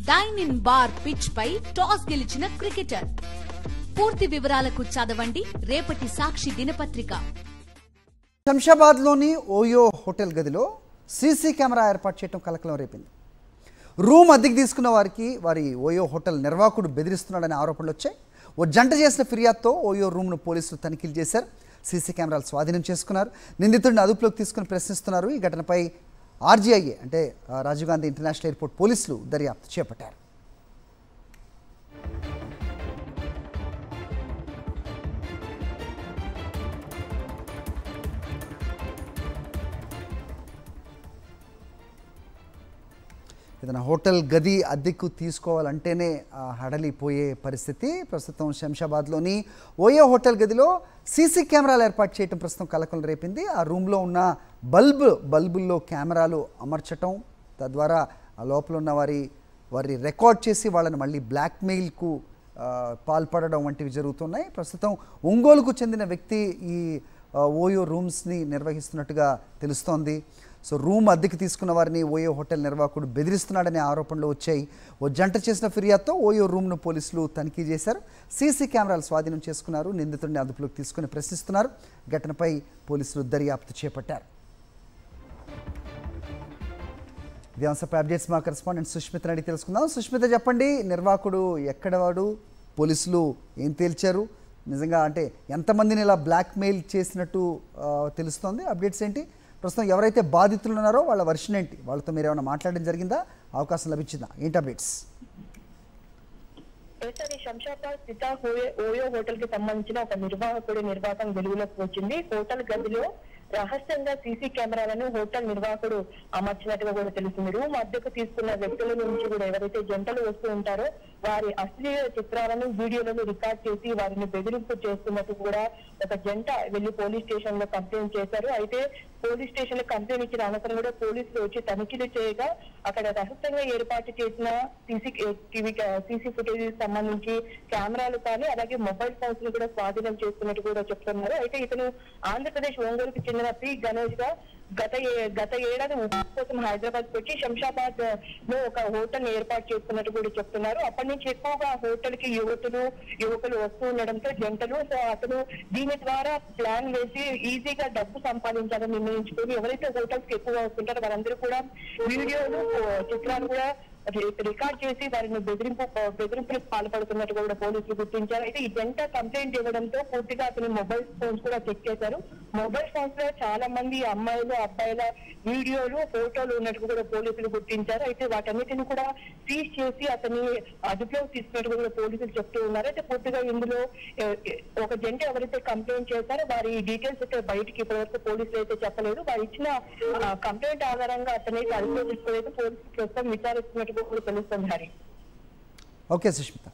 Dyne ఇన్ బార్ pitch పై టాస్ గెలిచిన క్రికెటర్. పూర్తి వివరాలకు చదవండి రేపటి సాక్షి దినపత్రిక. శంషాబాద్లోని ఓయో హోటల్ గదిలో సీసీ కెమెరా ఏర్పాటు చేయడం కలకలం రేపింది. రూమ్ అద్దెకి తీసుకున్న వారికి వారి ఓయో హోటల్ నిర్వాహకుడు బెదిరిస్తున్నాడనే ఆరోపణలు వచ్చాయి. ఓ జంట చేసిన ఫిర్యాదుతో ఓయో రూమ్ను పోలీసులు తనిఖీలు చేశారు. సీసీ కెమెరాలు స్వాధీనం చేసుకున్నారు. నిందితుడిని అదుపులోకి తీసుకుని ప్రశ్నిస్తున్నారు. ఈ ఘటనపై ఆర్జీఐఏ అంటే రాజీవ్ గాంధీ ఇంటర్నేషనల్ ఎయిర్పోర్ట్ పోలీసులు దర్యాప్తు చేపట్టారు. ఏదైనా హోటల్ గది అద్దెకు తీసుకోవాలంటేనే హడలిపోయే పరిస్థితి. ప్రస్తుతం శంషాబాద్లోని ఓయో హోటల్ గదిలో సీసీ కెమెరాలు ఏర్పాటు చేయడం ప్రస్తుతం కలకలం రేపింది. ఆ రూమ్లో ఉన్న బల్బుల్లో కెమెరాలు అమర్చటం, తద్వారా ఆ లోపల ఉన్న వారి రికార్డ్ చేసి వాళ్ళని మళ్ళీ బ్లాక్మెయిల్కు పాల్పడడం వంటివి జరుగుతున్నాయి. ప్రస్తుతం ఒంగోలుకు చెందిన వ్యక్తి ఈ ఓయో రూమ్స్ని నిర్వహిస్తున్నట్టుగా తెలుస్తోంది. సో రూమ్ అద్దెకి తీసుకున్న వారిని ఓయో హోటల్ నిర్వాహకుడు బెదిరిస్తున్నాడనే ఆరోపణలు వచ్చాయి. ఓ జంట చేసిన ఫిర్యాదుతో ఓయో రూమ్ను పోలీసులు తనిఖీ చేశారు. సీసీ కెమెరాలు స్వాధీనం చేసుకున్నారు. నిందితుడిని అదుపులోకి తీసుకుని ప్రశ్నిస్తున్నారు. ఘటనపై పోలీసులు దర్యాప్తు చేపట్టారు. ఇదే అంశంపై అప్డేట్స్ మా కరెస్పాండెంట్ సుష్మిత అడిగి తెలుసుకుందాం. సుష్మిత, చెప్పండి, నిర్వాహకుడు ఎక్కడవాడు, పోలీసులు ఏం తేల్చారు, నిజంగా అంటే ఎంతమందిని ఇలా బ్లాక్మెయిల్ చేసినట్టు తెలుస్తోంది, అప్డేట్స్ ఏంటి, ప్రస్తుతం ఎవరైతే బాధితులు ఉన్నారో వాళ్ళ వర్షన్ ఏంటి, వాళ్ళతో మీరు ఏమైనా మాట్లాడడం జరిగిందా, అవకాశం లభించిందా, ఏంటి అప్డేట్స్? శంషాబాద్ స్థిత ఓయో హోటల్ కి సంబంధించిన ఒక నిర్వాహకం వెలుగులోకి వచ్చింది. హోటల్ గదిలో రహస్యంగా సీసీ కెమెరాలను హోటల్ నిర్వాహకుడు అమర్చినట్టుగా కూడా తెలుస్తుంది. రూమ్ అద్దెకు తీసుకున్న వ్యక్తుల నుంచి కూడా ఎవరైతే జంటలు వస్తూ ఉంటారో వారి అశ్లీల చిత్రాలను, వీడియోలను రికార్డ్ చేసి వారిని బెదిరింపు చేస్తున్నట్టు కూడా ఒక జంట వెళ్లి పోలీస్ స్టేషన్ లో కంప్లైంట్ చేశారు. అయితే పోలీస్ స్టేషన్ లో కంప్లైంట్ ఇచ్చిన అనంతరం కూడా పోలీసులు వచ్చి తనిఖీలు చేయగా అక్కడ రహస్యంగా ఏర్పాటు చేసిన సీసీ ఫుటేజ్ సంబంధించి కెమెరాలు కానీ అలాగే మొబైల్ ఫోన్స్ ను కూడా స్వాధీనం చేసుకున్నట్టు కూడా చెప్తున్నారు. అయితే ఇతను ఆంధ్రప్రదేశ్ ఒంగోలుకు చెందిన పి గణేష్ గా గత ఏడాది ఉపాధి కోసం హైదరాబాద్ వచ్చి శంషాబాద్ లో ఒక హోటల్ ఏర్పాటు చేసుకున్నట్టు కూడా చెప్తున్నారు. అప్పటి నుంచి ఎక్కువగా హోటల్ కి యువకులు వస్తూ ఉండడంతో జంటలు, సో అతను దీని ద్వారా ప్లాన్ వేసి ఈజీగా డబ్బు సంపాదించాలని నిర్ణయించుకొని ఎవరైతే హోటల్స్ కి ఎక్కువగా వస్తుంటారో వారందరూ కూడా వీడియోలు, చిత్రాలు కూడా రికార్డ్ చేసి వారిని బెదిరింపులకు పాల్పడుతున్నట్టు కూడా పోలీసులు గుర్తించారు. అయితే ఈ జంట కంప్లైంట్ ఇవ్వడంతో పూర్తిగా అతని మొబైల్ ఫోన్స్ కూడా చెక్ చేశారు. మొబైల్ ఫోన్స్ లో చాలా మంది అమ్మాయిలు, అబ్బాయిల వీడియోలు, ఫోటోలు ఉన్నట్టు కూడా పోలీసులు గుర్తించారు. అయితే వాటన్నిటిని కూడా సీజ్ చేసి అతన్ని అదుపులోకి తీసుకున్నట్టు కూడా పోలీసులు చెప్తూ ఉన్నారు. అయితే పూర్తిగా ఇందులో ఒక జంట ఎవరైతే కంప్లైంట్ చేశారో వారి డీటెయిల్స్ అయితే బయటికి ఇప్పటివరకు పోలీసులు అయితే చెప్పలేదు. వారు ఇచ్చిన కంప్లైంట్ ఆధారంగా అతనైతే అదుపులో తీసుకోలేదు. పోలీసులు ప్రస్తుతం విచారిస్తున్నట్టు కూడా తెలుస్తుంది. హరి, ఓకే సుష్మిత.